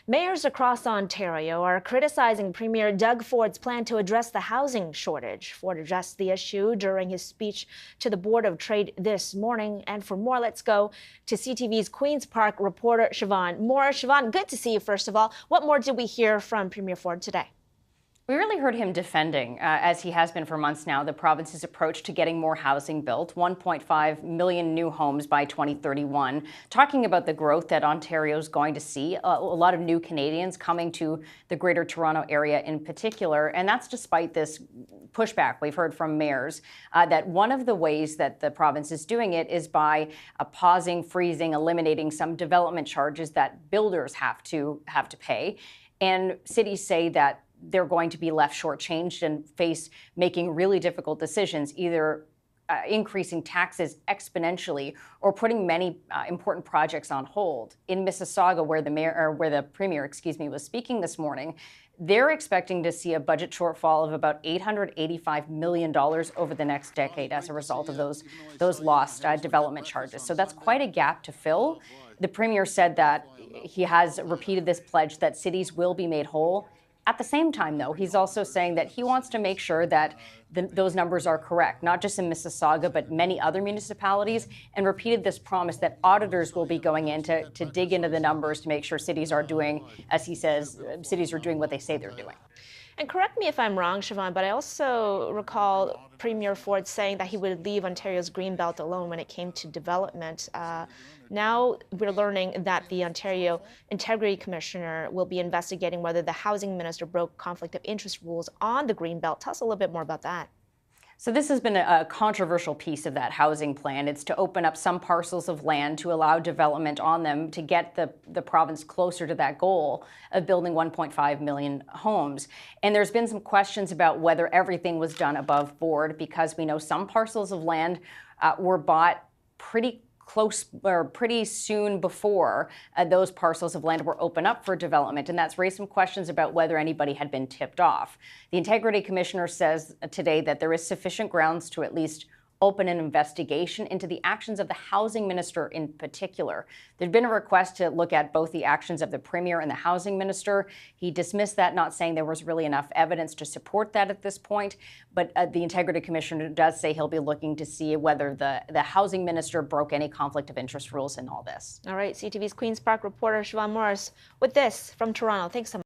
Mayors across Ontario are criticizing Premier Doug Ford's plan to address the housing shortage. Ford addressed the issue during his speech to the Board of Trade this morning. And for more, let's go to CTV's Queen's Park reporter Siobhan Moore. Siobhan, good to see you, first of all. What more did we hear from Premier Ford today? We really heard him defending, as he has been for months now, the province's approach to getting more housing built, 1.5 million new homes by 2031, talking about the growth that Ontario is going to see, a lot of new Canadians coming to the Greater Toronto area in particular, and that's despite this pushback we've heard from mayors, that one of the ways that the province is doing it is by pausing, freezing, eliminating some development charges that builders have to pay. And cities say that they're going to be left shortchanged and face making really difficult decisions, either increasing taxes exponentially or putting many important projects on hold. In Mississauga, where the premier, was speaking this morning, they're expecting to see a budget shortfall of about $885 million over the next decade as a result of those lost development charges. So that's quite a gap to fill. The premier said that he has repeated this pledge that cities will be made whole. At the same time, though, he's also saying that he wants to make sure that those numbers are correct, not just in Mississauga, but many other municipalities, and repeated this promise that auditors will be going in to dig into the numbers to make sure cities are doing, as he says, cities are doing what they say they're doing. And correct me if I'm wrong, Siobhan, but I also recall Premier Ford saying that he would leave Ontario's Greenbelt alone when it came to development. Now we're learning that the Ontario Integrity Commissioner will be investigating whether the housing minister broke conflict of interest rules on the Greenbelt. Tell us a little bit more about that. So this has been a controversial piece of that housing plan. It's to open up some parcels of land to allow development on them to get the province closer to that goal of building 1.5 million homes. And there's been some questions about whether everything was done above board, because we know some parcels of land were bought pretty close or pretty soon before those parcels of land were open up for development. And that's raised some questions about whether anybody had been tipped off. The Integrity Commissioner says today that there is sufficient grounds to at least open an investigation into the actions of the housing minister in particular. There'd been a request to look at both the actions of the premier and the housing minister. He dismissed that, not saying there was really enough evidence to support that at this point. But the Integrity Commissioner does say he'll be looking to see whether the housing minister broke any conflict of interest rules in all this. All right, CTV's Queen's Park reporter Siobhan Morris with this from Toronto. Thanks so much.